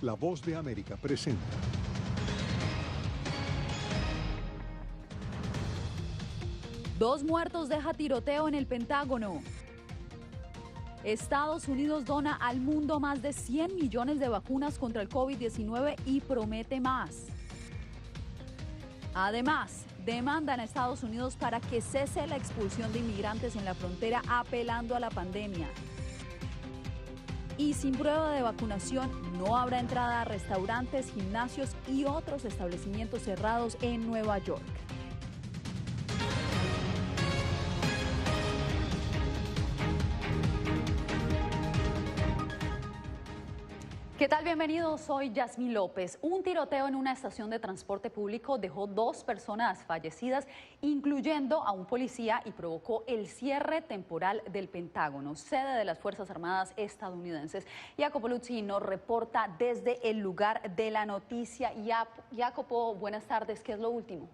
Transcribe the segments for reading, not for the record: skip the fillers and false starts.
La Voz de América presenta. Dos muertos deja tiroteo en el Pentágono. Estados Unidos dona al mundo más de 100 millones de vacunas contra el COVID-19 y promete más. Además, demandan a Estados Unidos para que cese la expulsión de inmigrantes en la frontera, apelando a la pandemia. Y sin prueba de vacunación, no habrá entrada a restaurantes, gimnasios y otros establecimientos cerrados en Nueva York. ¿Qué tal? Bienvenidos, soy Yasmín López. Un tiroteo en una estación de transporte público dejó 2 personas fallecidas, incluyendo a un policía, y provocó el cierre temporal del Pentágono, sede de las Fuerzas Armadas estadounidenses. Jacopo Luzzi nos reporta desde el lugar de la noticia. Jacopo, buenas tardes, ¿qué es lo último?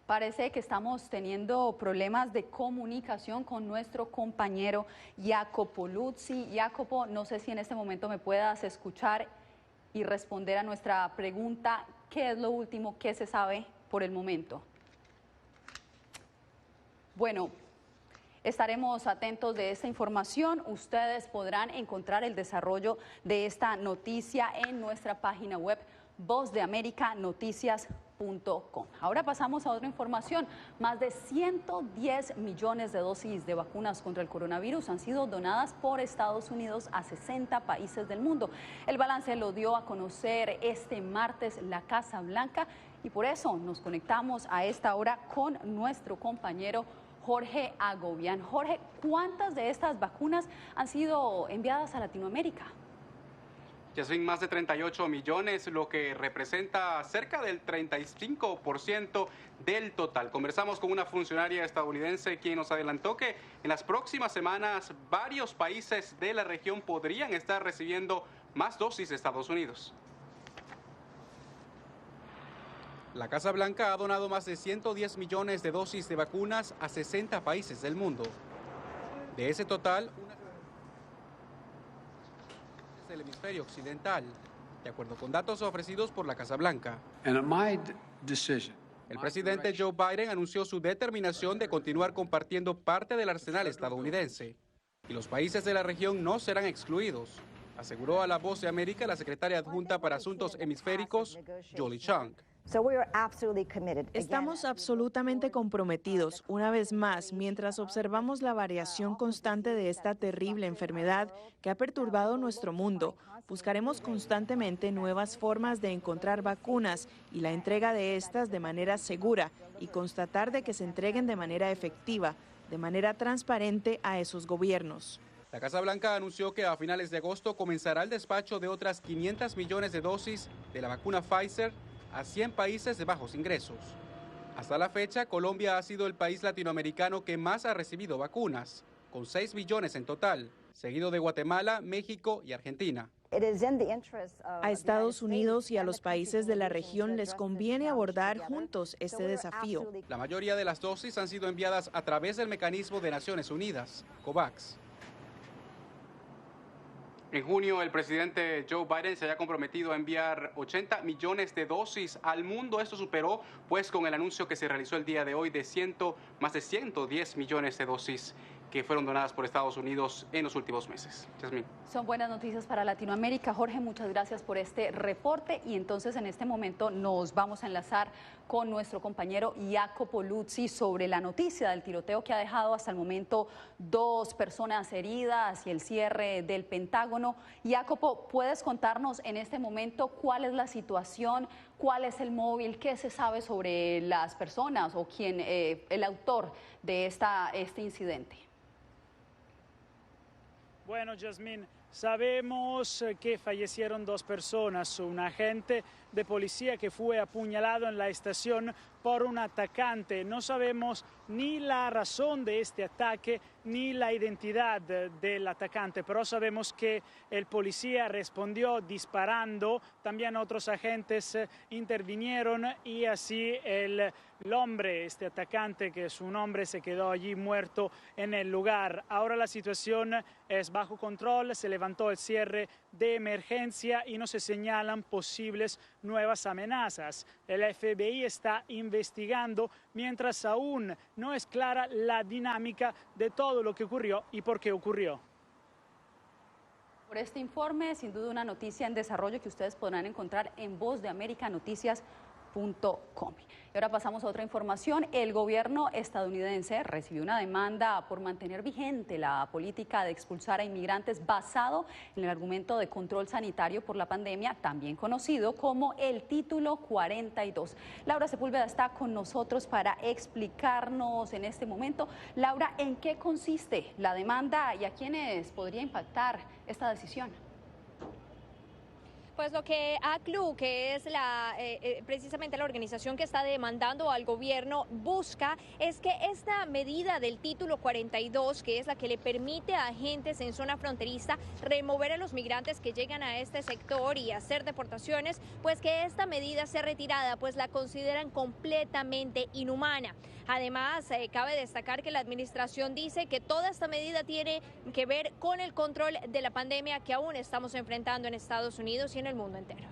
Parece que estamos teniendo problemas de comunicación con nuestro compañero Jacopo Luzzi. Jacopo, no sé si en este momento me puedas escuchar y responder a nuestra pregunta. ¿Qué es lo último que se sabe por el momento? Bueno, estaremos atentos de esta información. Ustedes podrán encontrar el desarrollo de esta noticia en nuestra página web vozdeamericanoticias.com. Ahora pasamos a otra información. Más de 110 millones de dosis de vacunas contra el coronavirus han sido donadas por Estados Unidos a 60 países del mundo. El balance lo dio a conocer este martes la Casa Blanca y por eso nos conectamos a esta hora con nuestro compañero Jorge Agobián. Jorge, ¿cuántas de estas vacunas han sido enviadas a Latinoamérica? Yasmín, más de 38 millones, lo que representa cerca del 35% del total. Conversamos con una funcionaria estadounidense quien nos adelantó que en las próximas semanas varios países de la región podrían estar recibiendo más dosis de Estados Unidos. La Casa Blanca ha donado más de 110 millones de dosis de vacunas a 60 países del mundo. De ese total, del hemisferio occidental, de acuerdo con datos ofrecidos por la Casa Blanca. El presidente Joe Biden anunció su determinación de continuar compartiendo parte del arsenal estadounidense y los países de la región no serán excluidos, aseguró a La Voz de América la secretaria adjunta para Asuntos Hemisféricos, Julie Chung. Estamos absolutamente comprometidos, una vez más, mientras observamos la variación constante de esta terrible enfermedad que ha perturbado nuestro mundo. Buscaremos constantemente nuevas formas de encontrar vacunas y la entrega de estas de manera segura y constatar de que se entreguen de manera efectiva, de manera transparente a esos gobiernos. La Casa Blanca anunció que a finales de agosto comenzará el despacho de otras 500 millones de dosis de la vacuna Pfizer a 100 países de bajos ingresos. Hasta la fecha, Colombia ha sido el país latinoamericano que más ha recibido vacunas, con 6 millones en total, seguido de Guatemala, México y Argentina. A Estados Unidos y a los países de la región les conviene abordar juntos este desafío. La mayoría de las dosis han sido enviadas a través del mecanismo de Naciones Unidas, COVAX. En junio, el presidente Joe Biden se había comprometido a enviar 80 millones de dosis al mundo. Esto superó, pues, con el anuncio que se realizó el día de hoy de más de 110 millones de dosis que fueron donadas por Estados Unidos en los últimos meses. Yasmín. Son buenas noticias para Latinoamérica. Jorge, muchas gracias por este reporte. Y entonces en este momento nos vamos a enlazar con nuestro compañero Jacopo Luzzi sobre la noticia del tiroteo que ha dejado hasta el momento 2 personas heridas y el cierre del Pentágono. Jacopo, ¿puedes contarnos en este momento cuál es la situación, cuál es el móvil, qué se sabe sobre las personas o quién, el autor de este incidente? Bueno, Yasmín, sabemos que fallecieron 2 personas, un agente de policía que fue apuñalado en la estación por un atacante. No sabemos ni la razón de este ataque ni la identidad del atacante, pero sabemos que el policía respondió disparando, también otros agentes intervinieron y así el hombre, este atacante que es un hombre, se quedó allí muerto en el lugar. Ahora la situación es bajo control, se levantó el cierre de emergencia y no se señalan posibles nuevas amenazas. El FBI está investigando mientras aún no es clara la dinámica de todo lo que ocurrió y por qué ocurrió. Por este informe, sin duda una noticia en desarrollo que ustedes podrán encontrar en vozdeamericanoticias.com. Y ahora pasamos a otra información. El gobierno estadounidense recibió una demanda por mantener vigente la política de expulsar a inmigrantes basado en el argumento de control sanitario por la pandemia, también conocido como el Título 42. Laura Sepúlveda está con nosotros para explicarnos en este momento. Laura, ¿en qué consiste la demanda y a quiénes podría impactar esta decisión? Pues lo que ACLU, que es precisamente la organización que está demandando al gobierno, busca es que esta medida del Título 42, que es la que le permite a agentes en zona fronteriza remover a los migrantes que llegan a este sector y hacer deportaciones, pues que esta medida sea retirada, pues la consideran completamente inhumana. Además, cabe destacar que la administración dice que toda esta medida tiene que ver con el control de la pandemia que aún estamos enfrentando en Estados Unidos y en el mundo entero.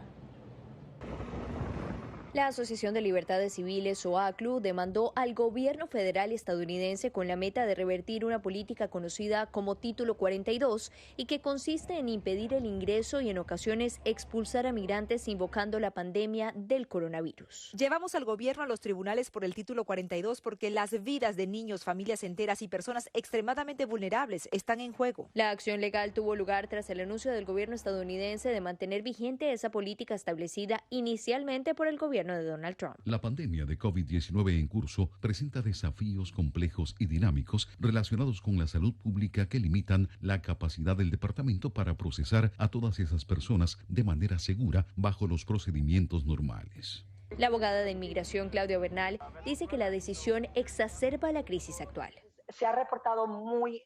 La Asociación de Libertades Civiles, o ACLU, demandó al gobierno federal estadounidense con la meta de revertir una política conocida como Título 42 y que consiste en impedir el ingreso y en ocasiones expulsar a migrantes invocando la pandemia del coronavirus. Llevamos al gobierno a los tribunales por el Título 42 porque las vidas de niños, familias enteras y personas extremadamente vulnerables están en juego. La acción legal tuvo lugar tras el anuncio del gobierno estadounidense de mantener vigente esa política establecida inicialmente por el gobierno de Donald Trump. La pandemia de COVID-19 en curso presenta desafíos complejos y dinámicos relacionados con la salud pública que limitan la capacidad del departamento para procesar a todas esas personas de manera segura bajo los procedimientos normales. La abogada de inmigración, Claudia Bernal, dice que la decisión exacerba la crisis actual. Se ha reportado muy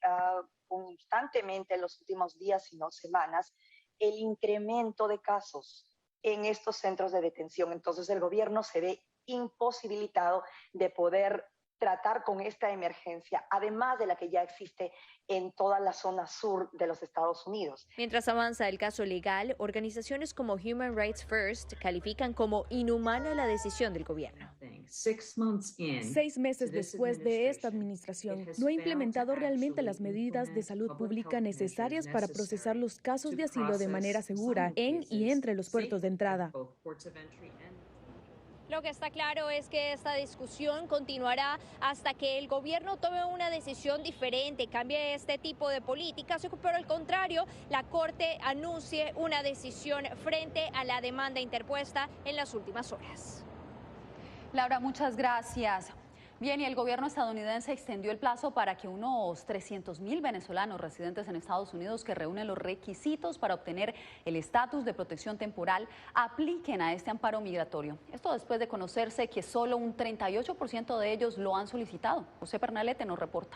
constantemente en los últimos días y no semanas el incremento de casos en estos centros de detención. Entonces el gobierno se ve imposibilitado de poder tratar con esta emergencia, además de la que ya existe en toda la zona sur de los Estados Unidos. Mientras avanza el caso legal, organizaciones como Human Rights First califican como inhumana la decisión del gobierno. 6 meses después de esta administración, no ha implementado realmente las medidas de salud pública necesarias para procesar los casos de asilo de manera segura en y entre los puertos de entrada. Lo que está claro es que esta discusión continuará hasta que el gobierno tome una decisión diferente, cambie este tipo de políticas, pero al contrario, la Corte anuncie una decisión frente a la demanda interpuesta en las últimas horas. Laura, muchas gracias. Bien, y el gobierno estadounidense extendió el plazo para que unos 300.000 venezolanos residentes en Estados Unidos que reúnen los requisitos para obtener el estatus de protección temporal apliquen a este amparo migratorio. Esto después de conocerse que solo un 38% de ellos lo han solicitado. José Pernalete nos reporta.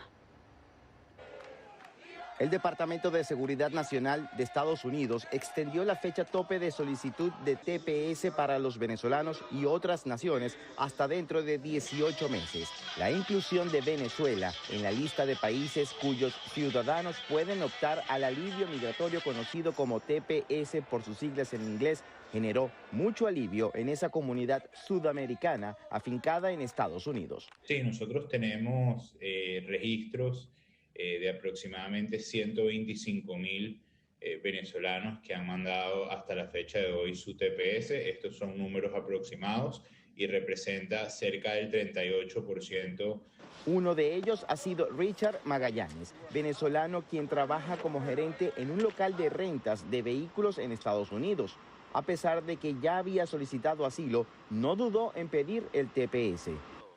El Departamento de Seguridad Nacional de Estados Unidos extendió la fecha tope de solicitud de TPS para los venezolanos y otras naciones hasta dentro de 18 meses. La inclusión de Venezuela en la lista de países cuyos ciudadanos pueden optar al alivio migratorio conocido como TPS por sus siglas en inglés generó mucho alivio en esa comunidad sudamericana afincada en Estados Unidos. Sí, nosotros tenemos registros de aproximadamente 125.000 venezolanos que han mandado hasta la fecha de hoy su TPS. Estos son números aproximados y representa cerca del 38%. Uno de ellos ha sido Richard Magallanes, venezolano quien trabaja como gerente en un local de rentas de vehículos en Estados Unidos. A pesar de que ya había solicitado asilo, no dudó en pedir el TPS.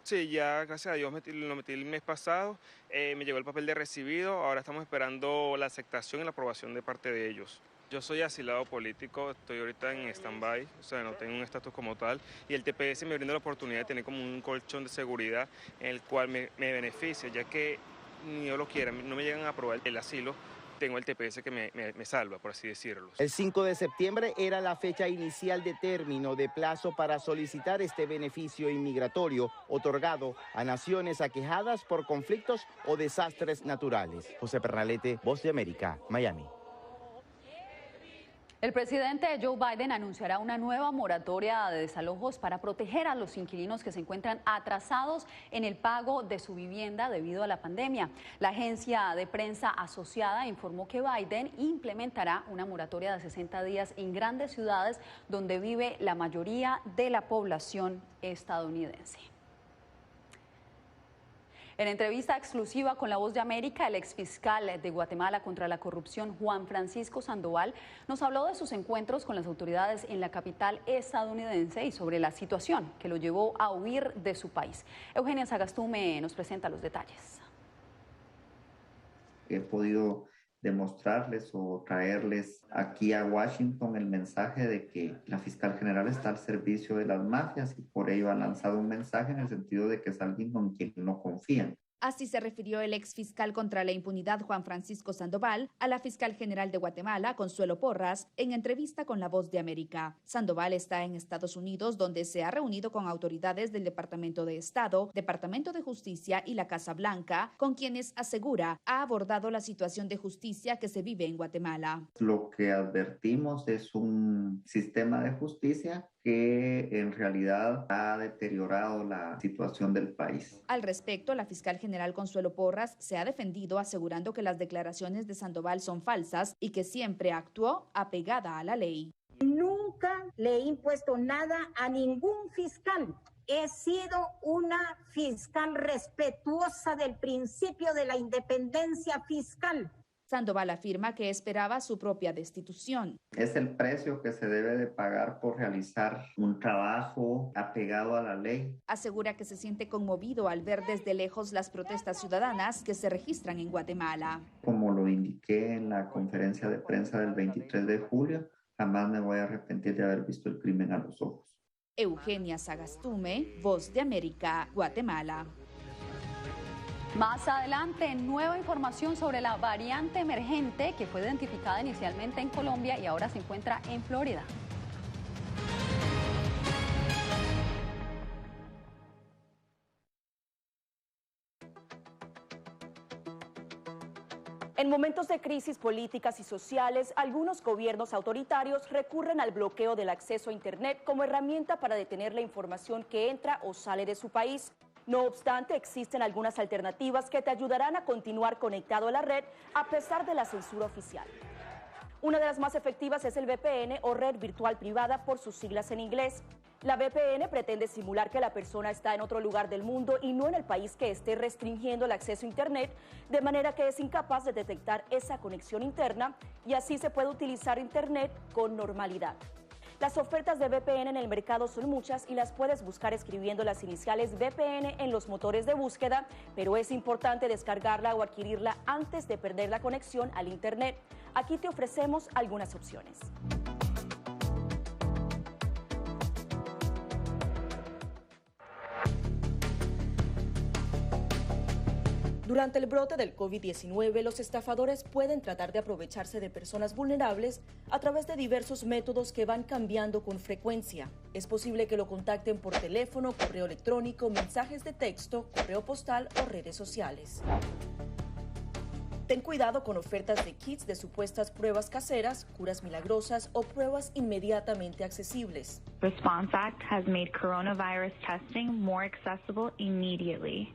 Sí, ya gracias a Dios lo metí el mes pasado, me llegó el papel de recibido, ahora estamos esperando la aceptación y la aprobación de parte de ellos. Yo soy asilado político, estoy ahorita en stand-by, o sea, no tengo un estatus como tal, y el TPS me brinda la oportunidad de tener como un colchón de seguridad en el cual me beneficia, ya que ni yo lo quiera, no me llegan a aprobar el asilo, tengo el TPS que me salva, por así decirlo. El 5 de septiembre era la fecha inicial de término de plazo para solicitar este beneficio inmigratorio otorgado a naciones aquejadas por conflictos o desastres naturales. José Pernalete, Voz de América, Miami. El presidente Joe Biden anunciará una nueva moratoria de desalojos para proteger a los inquilinos que se encuentran atrasados en el pago de su vivienda debido a la pandemia. La agencia de prensa asociada informó que Biden implementará una moratoria de 60 días en grandes ciudades donde vive la mayoría de la población estadounidense. En entrevista exclusiva con La Voz de América, el exfiscal de Guatemala contra la corrupción, Juan Francisco Sandoval, nos habló de sus encuentros con las autoridades en la capital estadounidense y sobre la situación que lo llevó a huir de su país. Eugenia Sagastume nos presenta los detalles. He podido demostrarles o traerles aquí a Washington el mensaje de que la fiscal general está al servicio de las mafias y por ello ha lanzado un mensaje en el sentido de que es alguien con quien no confían. Así se refirió el exfiscal contra la impunidad Juan Francisco Sandoval a la fiscal general de Guatemala, Consuelo Porras, en entrevista con La Voz de América. Sandoval está en Estados Unidos, donde se ha reunido con autoridades del Departamento de Estado, Departamento de Justicia y la Casa Blanca, con quienes asegura ha abordado la situación de justicia que se vive en Guatemala. Lo que advertimos es un sistema de justicia que en realidad ha deteriorado la situación del país. Al respecto, la fiscal general Consuelo Porras se ha defendido asegurando que las declaraciones de Sandoval son falsas y que siempre actuó apegada a la ley. Nunca le he impuesto nada a ningún fiscal. He sido una fiscal respetuosa del principio de la independencia fiscal. Sandoval afirma que esperaba su propia destitución. Es el precio que se debe de pagar por realizar un trabajo apegado a la ley. Asegura que se siente conmovido al ver desde lejos las protestas ciudadanas que se registran en Guatemala. Como lo indiqué en la conferencia de prensa del 23 de julio, jamás me voy a arrepentir de haber visto el crimen a los ojos. Eugenia Sagastume, Voz de América, Guatemala. Más adelante, nueva información sobre la variante emergente que fue identificada inicialmente en Colombia y ahora se encuentra en Florida. En momentos de crisis políticas y sociales, algunos gobiernos autoritarios recurren al bloqueo del acceso a Internet como herramienta para detener la información que entra o sale de su país. No obstante, existen algunas alternativas que te ayudarán a continuar conectado a la red a pesar de la censura oficial. Una de las más efectivas es el VPN o red virtual privada por sus siglas en inglés. La VPN pretende simular que la persona está en otro lugar del mundo y no en el país que esté restringiendo el acceso a Internet, de manera que es incapaz de detectar esa conexión interna y así se puede utilizar Internet con normalidad. Las ofertas de VPN en el mercado son muchas y las puedes buscar escribiendo las iniciales VPN en los motores de búsqueda, pero es importante descargarla o adquirirla antes de perder la conexión al Internet. Aquí te ofrecemos algunas opciones. Durante el brote del COVID-19, los estafadores pueden tratar de aprovecharse de personas vulnerables a través de diversos métodos que van cambiando con frecuencia. Es posible que lo contacten por teléfono, correo electrónico, mensajes de texto, correo postal o redes sociales. Ten cuidado con ofertas de kits de supuestas pruebas caseras, curas milagrosas o pruebas inmediatamente accesibles. Response Act has made coronavirus testing more accessible immediately.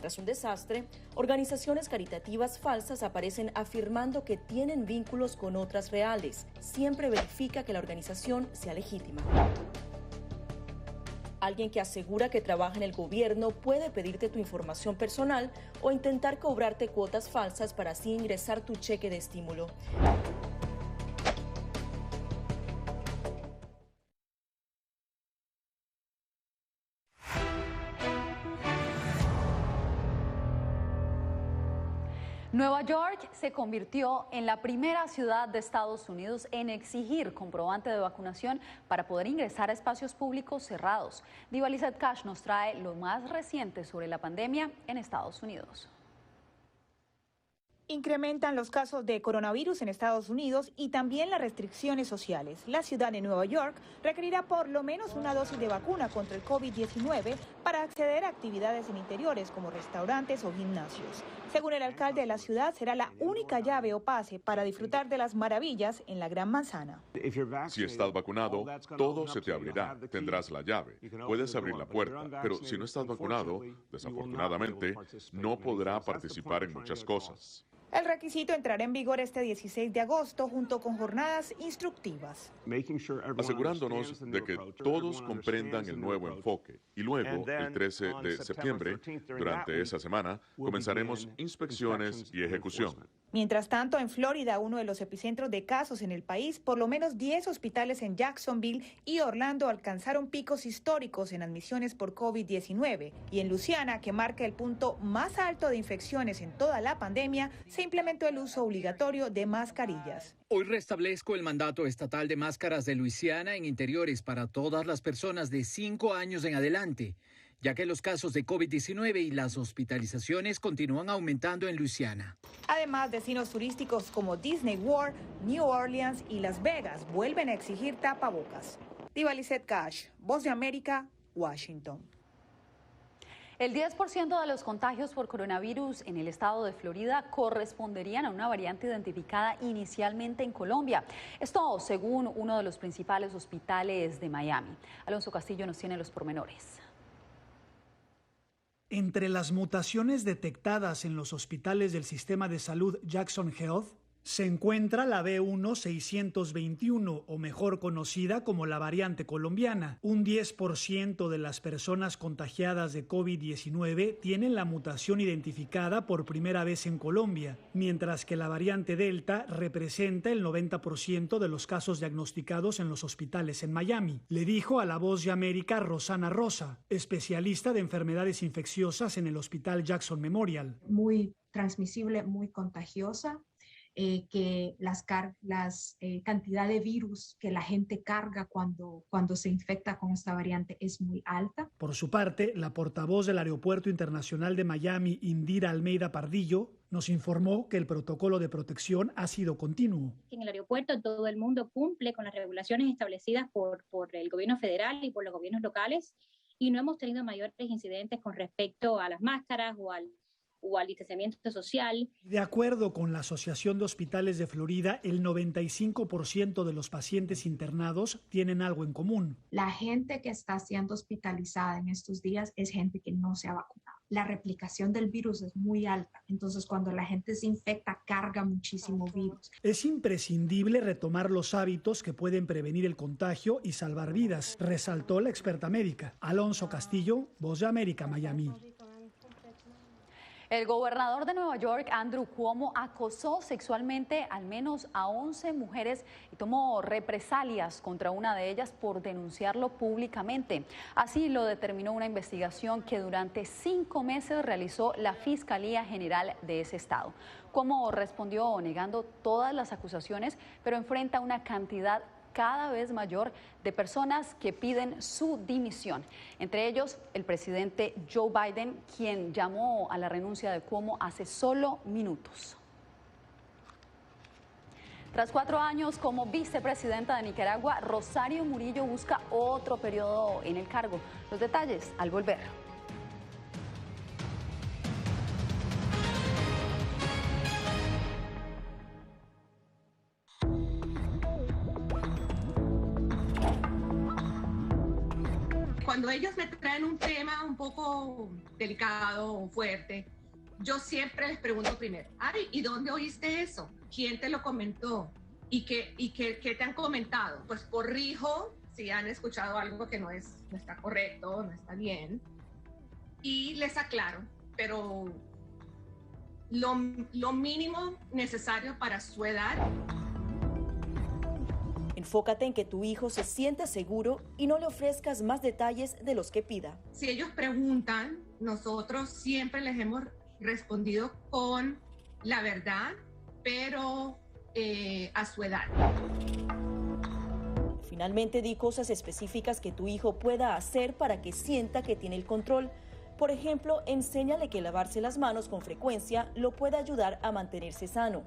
Tras un desastre, organizaciones caritativas falsas aparecen afirmando que tienen vínculos con otras reales. Siempre verifica que la organización sea legítima. Alguien que asegura que trabaja en el gobierno puede pedirte tu información personal o intentar cobrarte cuotas falsas para así ingresar tu cheque de estímulo. Nueva York se convirtió en la primera ciudad de Estados Unidos en exigir comprobante de vacunación para poder ingresar a espacios públicos cerrados. Diva Lizeth Cash nos trae lo más reciente sobre la pandemia en Estados Unidos. Incrementan los casos de coronavirus en Estados Unidos y también las restricciones sociales. La ciudad de Nueva York requerirá por lo menos una dosis de vacuna contra el COVID-19 para acceder a actividades en interiores como restaurantes o gimnasios. Según el alcalde de la ciudad, será la única llave o pase para disfrutar de las maravillas en la Gran Manzana. Si estás vacunado, todo se te abrirá. Tendrás la llave. Puedes abrir la puerta, pero si no estás vacunado, desafortunadamente, no podrá participar en muchas cosas. El requisito entrará en vigor este 16 de agosto junto con jornadas instructivas. Asegurándonos de que todos comprendan el nuevo enfoque. Y luego, el 13 de septiembre, durante esa semana, comenzaremos inspecciones y ejecución. Mientras tanto, en Florida, uno de los epicentros de casos en el país, por lo menos 10 hospitales en Jacksonville y Orlando alcanzaron picos históricos en admisiones por COVID-19. Y en Luisiana, que marca el punto más alto de infecciones en toda la pandemia, se implementó el uso obligatorio de mascarillas. Hoy restablezco el mandato estatal de máscaras de Luisiana en interiores para todas las personas de 5 años en adelante, ya que los casos de COVID-19 y las hospitalizaciones continúan aumentando en Luisiana. Además, destinos turísticos como Disney World, New Orleans y Las Vegas vuelven a exigir tapabocas. Diva Lizeth Cash, Voz de América, Washington. El 10% de los contagios por coronavirus en el estado de Florida corresponderían a una variante identificada inicialmente en Colombia. Esto según uno de los principales hospitales de Miami. Alonso Castillo nos tiene los pormenores. Entre las mutaciones detectadas en los hospitales del sistema de salud Jackson Health, se encuentra la B1621, o mejor conocida como la variante colombiana. Un 10% de las personas contagiadas de COVID-19 tienen la mutación identificada por primera vez en Colombia, mientras que la variante Delta representa el 90% de los casos diagnosticados en los hospitales en Miami. Le dijo a La Voz de América Rosana Rosa, especialista de enfermedades infecciosas en el Hospital Jackson Memorial. Muy transmisible, muy contagiosa. Que cantidad de virus que la gente carga cuando se infecta con esta variante es muy alta. Por su parte, la portavoz del Aeropuerto Internacional de Miami, Indira Almeida Pardillo, nos informó que el protocolo de protección ha sido continuo. En el aeropuerto todo el mundo cumple con las regulaciones establecidas por el gobierno federal y por los gobiernos locales y no hemos tenido mayores incidentes con respecto a las máscaras o al distanciamiento social. De acuerdo con la Asociación de Hospitales de Florida, el 95% de los pacientes internados tienen algo en común. La gente que está siendo hospitalizada en estos días es gente que no se ha vacunado. La replicación del virus es muy alta, entonces cuando la gente se infecta carga muchísimo virus. Es imprescindible retomar los hábitos que pueden prevenir el contagio y salvar vidas, resaltó la experta médica. Alonso Castillo, Voz de América, Miami. El gobernador de Nueva York, Andrew Cuomo, acosó sexualmente al menos a 11 mujeres y tomó represalias contra una de ellas por denunciarlo públicamente. Así lo determinó una investigación que durante 5 meses realizó la Fiscalía General de ese estado. Cuomo respondió negando todas las acusaciones, pero enfrenta una cantidad cada vez mayor de personas que piden su dimisión. Entre ellos, el presidente Joe Biden, quien llamó a la renuncia de Cuomo hace solo minutos. Tras 4 años como vicepresidenta de Nicaragua, Rosario Murillo busca otro periodo en el cargo. Los detalles al volver. Cuando ellos me traen un tema un poco delicado o fuerte, yo siempre les pregunto primero, ay, ¿y dónde oíste eso? ¿Quién te lo comentó? ¿Y qué te han comentado? Pues corrijo si han escuchado algo que no está correcto, no está bien, y les aclaro, pero lo mínimo necesario para su edad. Enfócate en que tu hijo se sienta seguro y no le ofrezcas más detalles de los que pida. Si ellos preguntan, nosotros siempre les hemos respondido con la verdad, pero a su edad. Finalmente, di cosas específicas que tu hijo pueda hacer para que sienta que tiene el control. Por ejemplo, enséñale que lavarse las manos con frecuencia lo puede ayudar a mantenerse sano.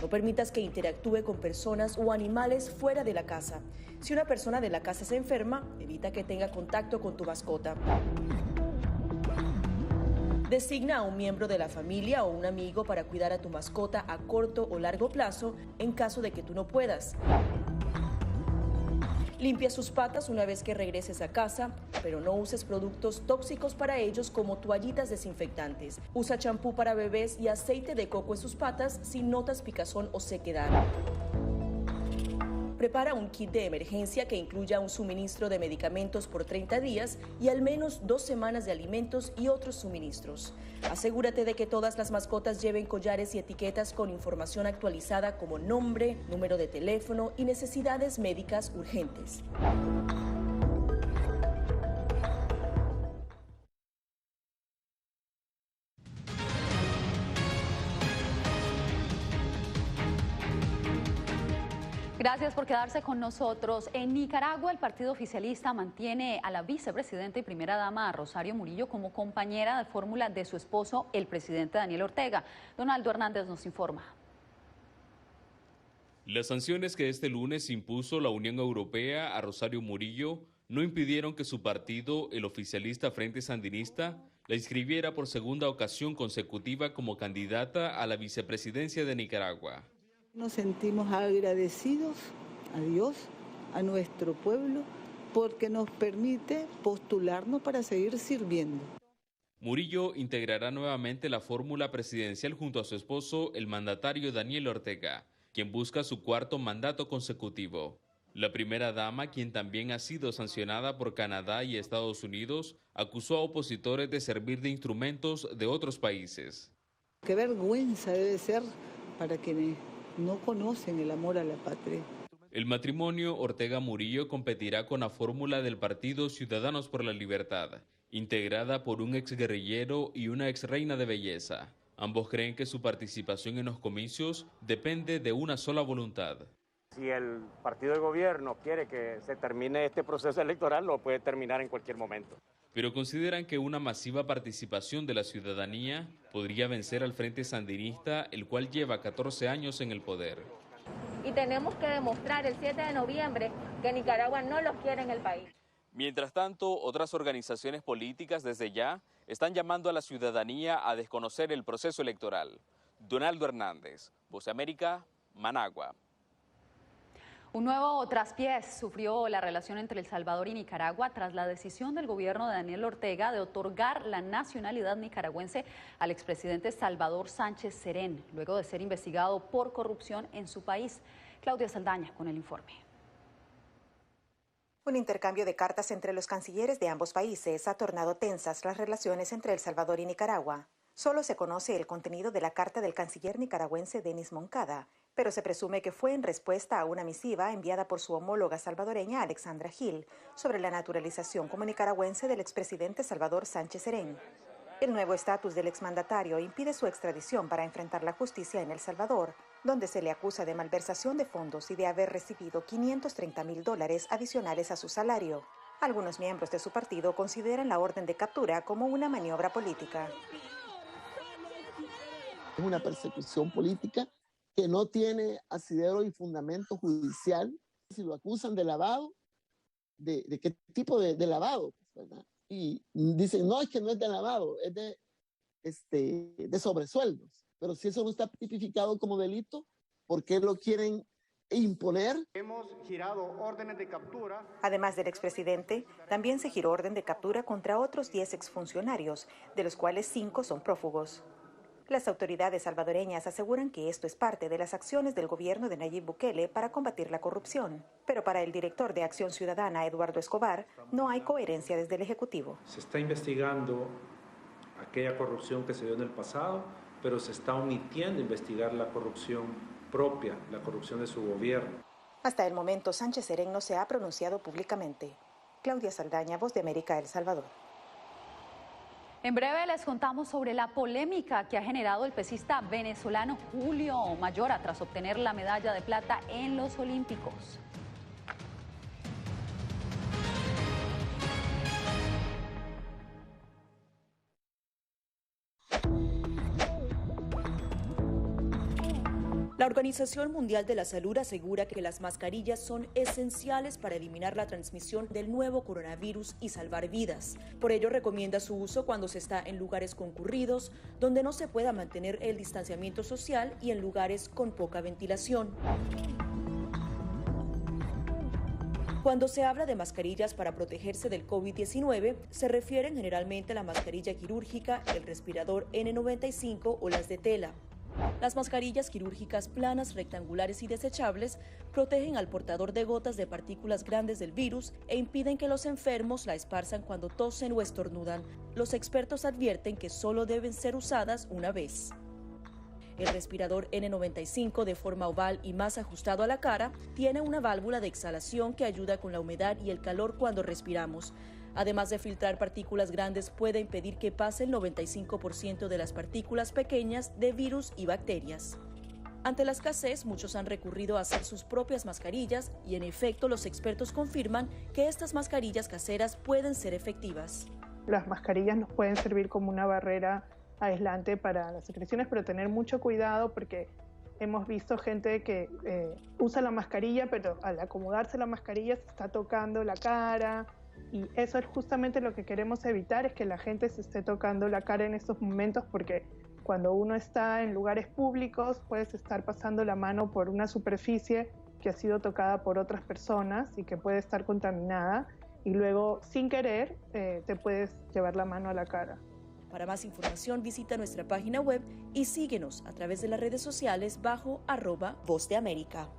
No permitas que interactúe con personas o animales fuera de la casa. Si una persona de la casa se enferma, evita que tenga contacto con tu mascota. Designa a un miembro de la familia o un amigo para cuidar a tu mascota a corto o largo plazo en caso de que tú no puedas. Limpia sus patas una vez que regreses a casa, pero no uses productos tóxicos para ellos como toallitas desinfectantes. Usa champú para bebés y aceite de coco en sus patas si notas picazón o sequedad. Prepara un kit de emergencia que incluya un suministro de medicamentos por 30 días y al menos 2 semanas de alimentos y otros suministros. Asegúrate de que todas las mascotas lleven collares y etiquetas con información actualizada como nombre, número de teléfono y necesidades médicas urgentes. Gracias por quedarse con nosotros. En Nicaragua, el partido oficialista mantiene a la vicepresidenta y primera dama Rosario Murillo como compañera de fórmula de su esposo, el presidente Daniel Ortega. Donaldo Hernández nos informa. Las sanciones que este lunes impuso la Unión Europea a Rosario Murillo no impidieron que su partido, el oficialista Frente Sandinista, la inscribiera por segunda ocasión consecutiva como candidata a la vicepresidencia de Nicaragua. Nos sentimos agradecidos a Dios, a nuestro pueblo, porque nos permite postularnos para seguir sirviendo. Murillo integrará nuevamente la fórmula presidencial junto a su esposo, el mandatario Daniel Ortega, quien busca su 4º mandato consecutivo. La primera dama, quien también ha sido sancionada por Canadá y Estados Unidos, acusó a opositores de servir de instrumentos de otros países. Qué vergüenza debe ser para quienes no conocen el amor a la patria. El matrimonio Ortega-Murillo competirá con la fórmula del partido Ciudadanos por la Libertad, integrada por un exguerrillero y una exreina de belleza. Ambos creen que su participación en los comicios depende de una sola voluntad. Si el partido de gobierno quiere que se termine este proceso electoral, lo puede terminar en cualquier momento. Pero consideran que una masiva participación de la ciudadanía podría vencer al Frente Sandinista, el cual lleva 14 años en el poder. Y tenemos que demostrar el 7 de noviembre que Nicaragua no los quiere en el país. Mientras tanto, otras organizaciones políticas desde ya están llamando a la ciudadanía a desconocer el proceso electoral. Donaldo Hernández, Voz de América, Managua. Un nuevo traspiés sufrió la relación entre El Salvador y Nicaragua tras la decisión del gobierno de Daniel Ortega de otorgar la nacionalidad nicaragüense al expresidente Salvador Sánchez Serén, luego de ser investigado por corrupción en su país. Claudia Saldaña con el informe. Un intercambio de cartas entre los cancilleres de ambos países ha tornado tensas las relaciones entre El Salvador y Nicaragua. Solo se conoce el contenido de la carta del canciller nicaragüense Denis Moncada, pero se presume que fue en respuesta a una misiva enviada por su homóloga salvadoreña Alexandra Gil sobre la naturalización como nicaragüense del expresidente Salvador Sánchez Serén. El nuevo estatus del exmandatario impide su extradición para enfrentar la justicia en El Salvador, donde se le acusa de malversación de fondos y de haber recibido $530,000 adicionales a su salario. Algunos miembros de su partido consideran la orden de captura como una maniobra política. Es una persecución política que no tiene asidero y fundamento judicial. Si lo acusan de lavado, ¿de qué tipo de lavado? ¿Verdad? Y dicen, no, es que no es de lavado, es de sobresueldos. Pero si eso no está tipificado como delito, ¿por qué lo quieren imponer? Hemos girado órdenes de captura. Además del expresidente, también se giró orden de captura contra otros 10 exfuncionarios, de los cuales 5 son prófugos. Las autoridades salvadoreñas aseguran que esto es parte de las acciones del gobierno de Nayib Bukele para combatir la corrupción. Pero para el director de Acción Ciudadana, Eduardo Escobar, no hay coherencia desde el Ejecutivo. Se está investigando aquella corrupción que se dio en el pasado, pero se está omitiendo investigar la corrupción propia, la corrupción de su gobierno. Hasta el momento, Sánchez Serén no se ha pronunciado públicamente. Claudia Saldaña, Voz de América, El Salvador. En breve les contamos sobre la polémica que ha generado el pesista venezolano Julio Mayora tras obtener la medalla de plata en los Olímpicos. La Organización Mundial de la Salud asegura que las mascarillas son esenciales para eliminar la transmisión del nuevo coronavirus y salvar vidas. Por ello, recomienda su uso cuando se está en lugares concurridos, donde no se pueda mantener el distanciamiento social y en lugares con poca ventilación. Cuando se habla de mascarillas para protegerse del COVID-19, se refieren generalmente a la mascarilla quirúrgica, el respirador N95 o las de tela. Las mascarillas quirúrgicas planas, rectangulares y desechables protegen al portador de gotas de partículas grandes del virus e impiden que los enfermos la esparzan cuando tosen o estornudan. Los expertos advierten que solo deben ser usadas una vez. El respirador N95, de forma oval y más ajustado a la cara, tiene una válvula de exhalación que ayuda con la humedad y el calor cuando respiramos. Además de filtrar partículas grandes, puede impedir que pase el 95% de las partículas pequeñas de virus y bacterias. Ante la escasez, muchos han recurrido a hacer sus propias mascarillas y, en efecto, los expertos confirman que estas mascarillas caseras pueden ser efectivas. Las mascarillas nos pueden servir como una barrera aislante para las secreciones, pero tener mucho cuidado porque hemos visto gente que usa la mascarilla, pero al acomodarse la mascarilla se está tocando la cara. Y eso es justamente lo que queremos evitar, es que la gente se esté tocando la cara en estos momentos, porque cuando uno está en lugares públicos puedes estar pasando la mano por una superficie que ha sido tocada por otras personas y que puede estar contaminada y luego sin querer te puedes llevar la mano a la cara. Para más información visita nuestra página web y síguenos a través de las redes sociales bajo @Voz de América.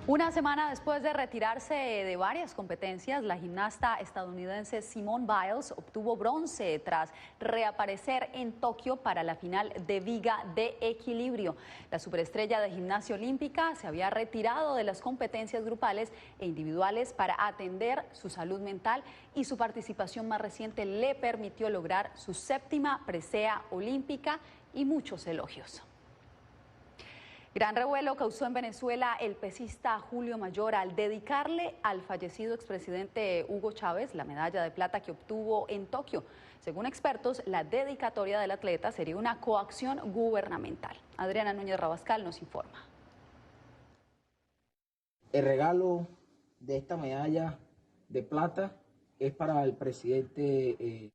Una semana después de retirarse de varias competencias, la gimnasta estadounidense Simone Biles obtuvo bronce tras reaparecer en Tokio para la final de viga de equilibrio. La superestrella de gimnasia olímpica se había retirado de las competencias grupales e individuales para atender su salud mental y su participación más reciente le permitió lograr su 7ª presea olímpica y muchos elogios. Gran revuelo causó en Venezuela el pesista Julio Mayora al dedicarle al fallecido expresidente Hugo Chávez la medalla de plata que obtuvo en Tokio. Según expertos, la dedicatoria del atleta sería una coacción gubernamental. Adriana Núñez Rabascal nos informa. El regalo de esta medalla de plata es para el presidente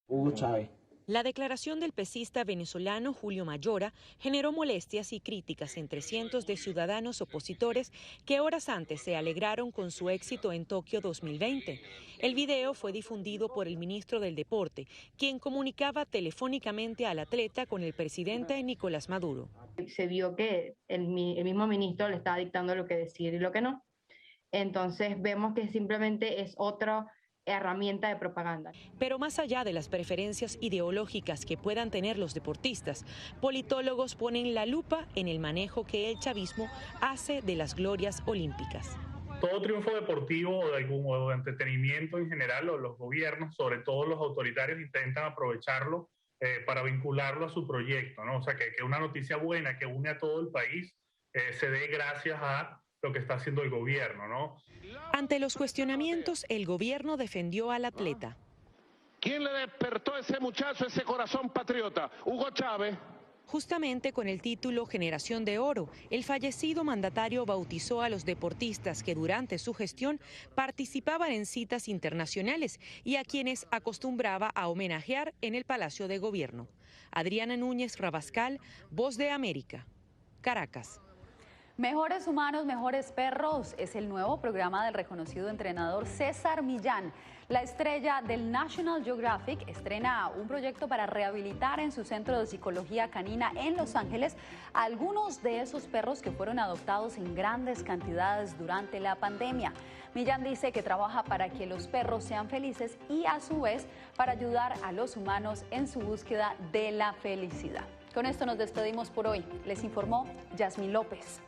Hugo Chávez. La declaración del pesista venezolano Julio Mayora generó molestias y críticas entre cientos de ciudadanos opositores que horas antes se alegraron con su éxito en Tokio 2020. El video fue difundido por el ministro del Deporte, quien comunicaba telefónicamente al atleta con el presidente Nicolás Maduro. Se vio que el mismo ministro le estaba dictando lo que decir y lo que no. Entonces vemos que simplemente es otra herramienta de propaganda. Pero más allá de las preferencias ideológicas que puedan tener los deportistas, politólogos ponen la lupa en el manejo que el chavismo hace de las glorias olímpicas. Todo triunfo deportivo o de entretenimiento en general, o los gobiernos, sobre todo los autoritarios, intentan aprovecharlo para vincularlo a su proyecto, ¿no? O sea, que una noticia buena que une a todo el país se dé gracias a lo que está haciendo el gobierno, ¿no? Ante los cuestionamientos, el gobierno defendió al atleta. ¿Quién le despertó a ese muchacho ese corazón patriota? Hugo Chávez. Justamente con el título Generación de Oro, el fallecido mandatario bautizó a los deportistas que durante su gestión participaban en citas internacionales y a quienes acostumbraba a homenajear en el Palacio de Gobierno. Adriana Núñez Rabascal, Voz de América, Caracas. Mejores humanos, mejores perros es el nuevo programa del reconocido entrenador César Millán. La estrella del National Geographic estrena un proyecto para rehabilitar en su centro de psicología canina en Los Ángeles a algunos de esos perros que fueron adoptados en grandes cantidades durante la pandemia. Millán dice que trabaja para que los perros sean felices y a su vez para ayudar a los humanos en su búsqueda de la felicidad. Con esto nos despedimos por hoy. Les informó Yasmín López.